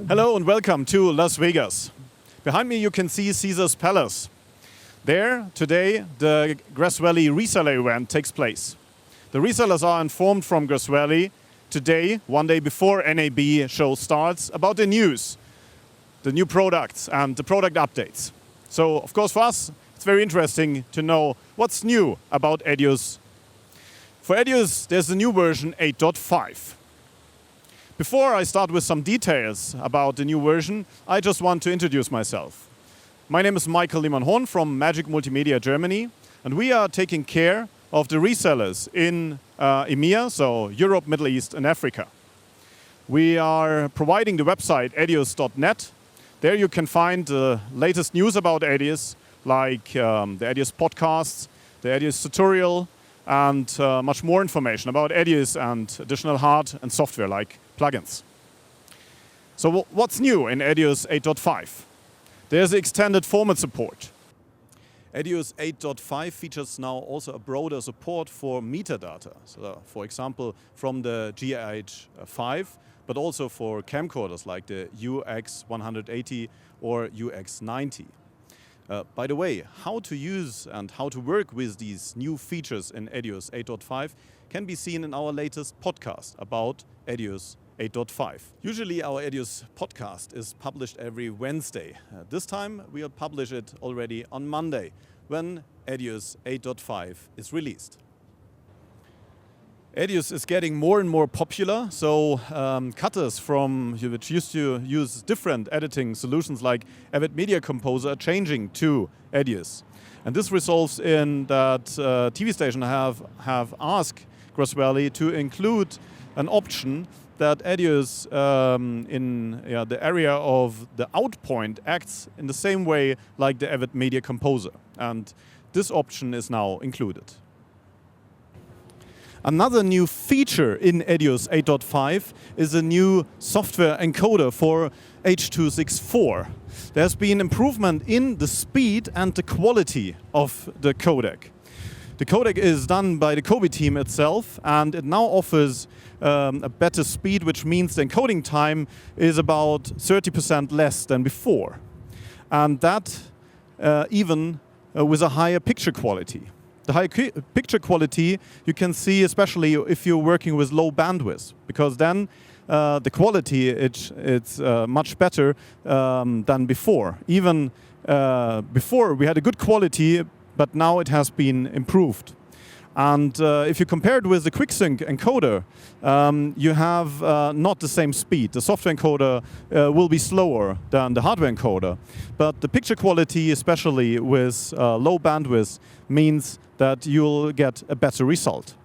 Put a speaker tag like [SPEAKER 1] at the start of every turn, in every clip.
[SPEAKER 1] Hello and welcome to Las Vegas. Behind me you can see Caesar's Palace. There, today, the Grass Valley reseller event takes place. The resellers are informed from Grass Valley today, one day before NAB-Show starts, about the news, the new products and the product updates. So, of course, for us, it's very interesting to know what's new about EDIUS. For EDIUS, there's a new version 8.5. Before I start with some details about the new version, I just want to introduce myself. My name is Lehmann-Horn from Magic Multimedia Germany, and we are taking care of the resellers in EMEA, so Europe, Middle East and Africa. We are providing the website EDIUS.NET. There you can find the latest news about EDIUS, like the EDIUS podcasts, the EDIUS tutorial, and much more information about EDIUS and additional hard and software like plugins. So what's new in EDIUS 8.5? There's extended format support. EDIUS 8.5 features now also a broader support for metadata. So, for example, from the GH5, but also for camcorders like the UX180 or UX90. By the way, how to use and how to work with these new features in EDIUS 8.5 can be seen in our latest podcast about EDIUS 8.5. Usually our EDIUS podcast is published every Wednesday. This time we'll publish it already on Monday when EDIUS 8.5 is released. EDIUS is getting more and more popular, so cutters which used to use different editing solutions like Avid Media Composer are changing to EDIUS. And this results in that TV stations have asked Grass Valley to include an option that EDIUS in the area of the out point acts in the same way like the Avid Media Composer. And this option is now included. Another new feature in EDIUS 8.5 is a new software encoder for H.264. There's been improvement in the speed and the quality of the codec. The codec is done by the Kobe team itself, and it now offers a better speed, which means the encoding time is about 30% less than before. And that even with a higher picture quality. The high picture quality you can see especially if you're working with low bandwidth, because then the quality it's much better than before. Even before we had a good quality, but now it has been improved. And if you compare it with the QuickSync encoder, you have not the same speed. The software encoder will be slower than the hardware encoder. But the picture quality, especially with low bandwidth, means that you'll get a better result.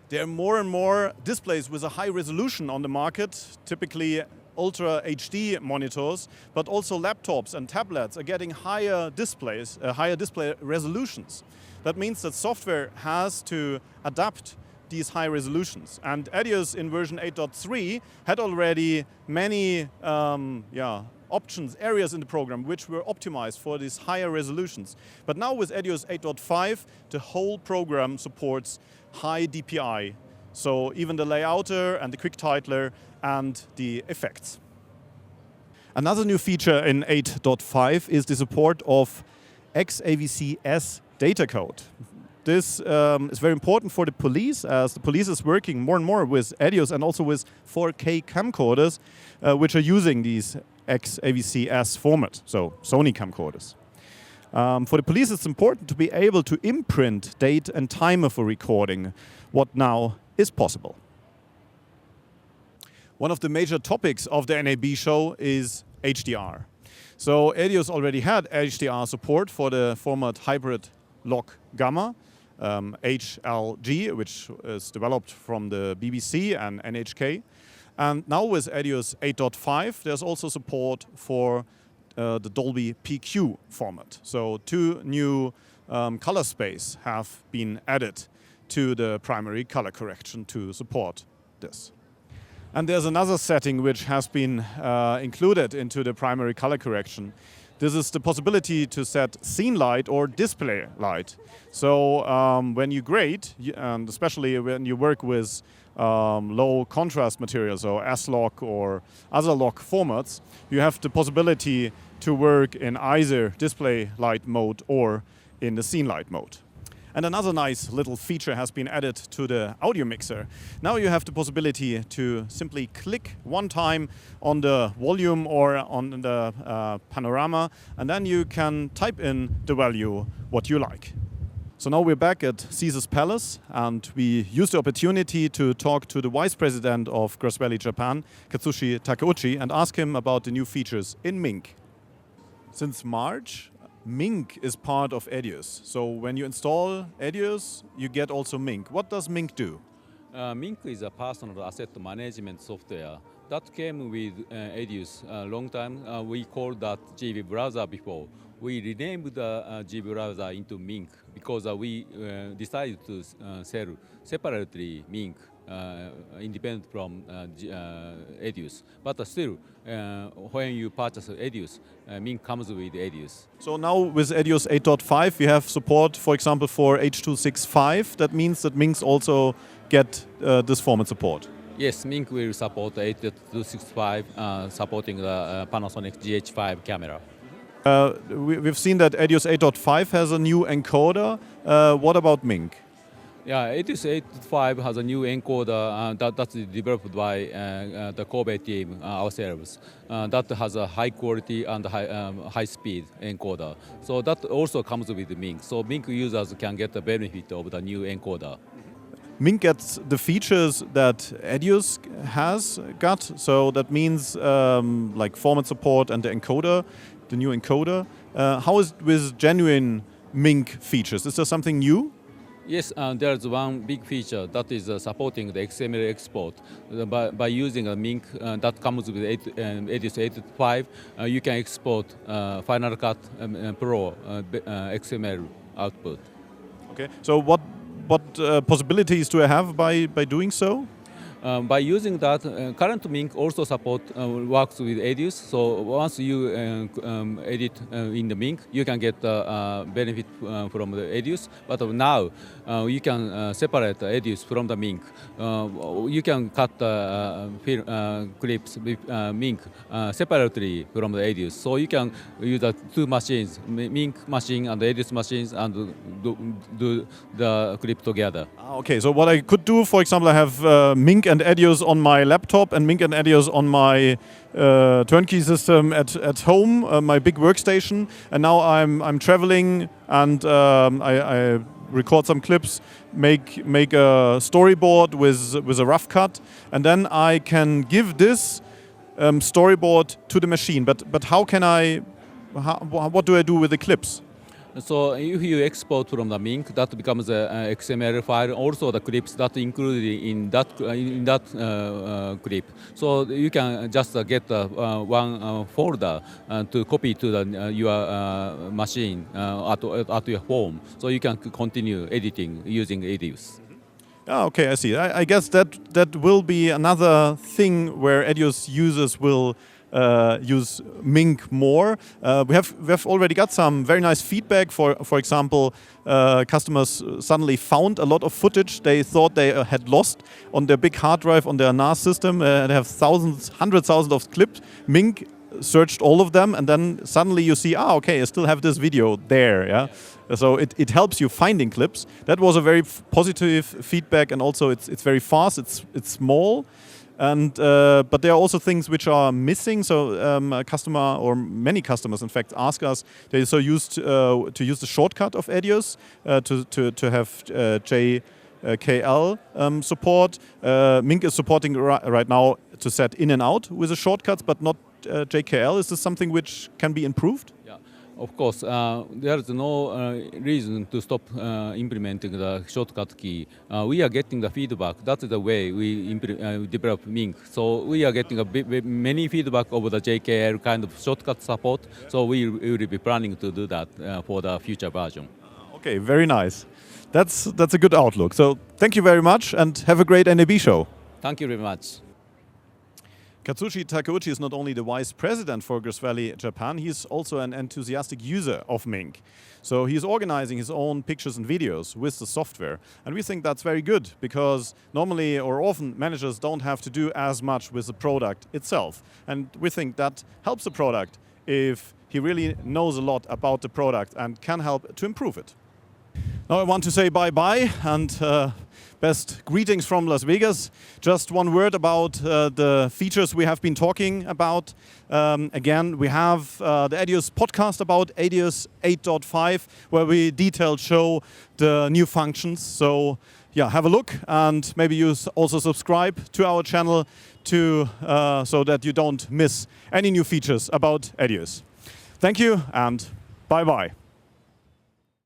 [SPEAKER 1] There are more and more displays with a high resolution on the market, typically Ultra HD monitors, but also laptops and tablets are getting higher displays, higher display resolutions. That means that software has to adapt these high resolutions. And EDIUS in version 8.3 had already many options, areas in the program which were optimized for these higher resolutions. But now with EDIUS 8.5, the whole program supports high DPI. So even the layouter and the quick titler and the effects. Another new feature in 8.5 is the support of XAVC-S data code. This is very important for the police, as the police is working more and more with EDIUS and also with 4K camcorders, which are using these XAVC-S format, so Sony camcorders. For the police, it's important to be able to imprint date and timer for recording, what now is possible. One of the major topics of the NAB show is HDR. So EDIUS already had HDR support for the format hybrid log gamma, HLG, which is developed from the BBC and NHK. And now with EDIUS 8.5, there's also support for the Dolby PQ format. So two new color space have been added to the primary color correction to support this. And there's another setting which has been included into the primary color correction. This is the possibility to set scene light or display light. So when you grade, and especially when you work with low contrast materials, so S-Log or other log formats, you have the possibility to work in either display light mode or in the scene light mode. And another nice little feature has been added to the audio mixer. Now you have the possibility to simply click one time on the volume or on the panorama, and then you can type in the value what you like. So now we're back at Caesar's Palace, and we use the opportunity to talk to the Vice President of Valley Japan, Katsushi Takeuchi, and ask him about the new features in Mink. Since March, Mink is part of EDIUS. So when you install EDIUS, you get also Mink. What does Mink do?
[SPEAKER 2] Mink is a personal asset management software that came with EDIUS a long time. We called that GB browser before. We renamed the GB browser into Mink because we decided to sell separately Mink, independent from EDIUS. But still, when you purchase EDIUS, Mink comes with EDIUS.
[SPEAKER 1] So now with EDIUS 8.5, we have support, for example, for H.265. That means that Minks also get this format support.
[SPEAKER 2] Yes, Mink will support 8.265, supporting the Panasonic GH5 camera.
[SPEAKER 1] We've seen that EDIUS 8.5 has a new encoder. What about Mink?
[SPEAKER 2] Yeah, EDIUS 8.5 has a new encoder that's developed by the Kobe team ourselves. That has a high quality and high speed encoder. So that also comes with Mink. So Mink users can get the benefit of the new encoder.
[SPEAKER 1] Mink gets the features that EDIUS has got. So that means like format support and the encoder, the new encoder. How is it with genuine Mink features? Is there something new?
[SPEAKER 2] Yes, there's one big feature that is supporting the XML export. By using a Mink that comes with EDIUS 8.5, you can export Final Cut Pro XML output.
[SPEAKER 1] Okay, so what possibilities do I have by doing so?
[SPEAKER 2] By using that, current Mink also works with EDIUS. So once you edit in the Mink, you can get benefit from the EDIUS. But now you can separate the EDIUS from the Mink. You can cut clips with Mink separately from the EDIUS. So you can use the two machines, Mink machine and the EDIUS machines, and do the clip together.
[SPEAKER 1] Okay, so what I could do, for example, I have Mink and EDIUS on my laptop and Mink and EDIUS on my turnkey system at home, my big workstation. And now I'm traveling and I record some clips, make a storyboard with a rough cut, and then I can give this storyboard to the machine. But how can what do I do with the clips?
[SPEAKER 2] So if you export from the Mink, that becomes a XML file. Also, the clips that included in that clip. So you can just get one folder to copy to your machine at your home. So you can continue editing using EDIUS.
[SPEAKER 1] Oh, okay, I see. I guess that will be another thing where EDIUS users will use Mink more. We have already got some very nice feedback. For example, customers suddenly found a lot of footage they thought they had lost on their big hard drive on their NAS system. They have hundreds of clips. Mink searched all of them, and then suddenly you see, okay, I still have this video there. Yeah. So it helps you finding clips. That was a very positive feedback, and also it's very fast. It's small. And but there are also things which are missing. So a customer, or many customers, in fact, ask us. They're so used to use the shortcut of EDIUS to have JKL support. Mink is supporting right now to set in and out with the shortcuts, but not JKL. Is this something which can be improved?
[SPEAKER 2] Yeah. Of course, there is no reason to stop implementing the shortcut key. We are getting the feedback. That's the way we develop Mink. So we are getting many feedback over the JKL kind of shortcut support. So we will be planning to do that for the future version.
[SPEAKER 1] Okay, very nice. That's a good outlook. So thank you very much, and have a great NAB show.
[SPEAKER 2] Thank you very much.
[SPEAKER 1] Katsushi Takeuchi is not only the vice president for Grass Valley, Japan, he's also an enthusiastic user of Mink. So he's organizing his own pictures and videos with the software. And we think that's very good because normally or often managers don't have to do as much with the product itself. And we think that helps the product if he really knows a lot about the product and can help to improve it. Now I want to say bye-bye and best greetings from Las Vegas. Just one word about the features we have been talking about. Again, we have the EDIUS podcast about EDIUS 8.5 where we detailed show the new functions. So yeah, have a look and maybe you also subscribe to our channel to, so that you don't miss any new features about EDIUS. Thank you and bye-bye.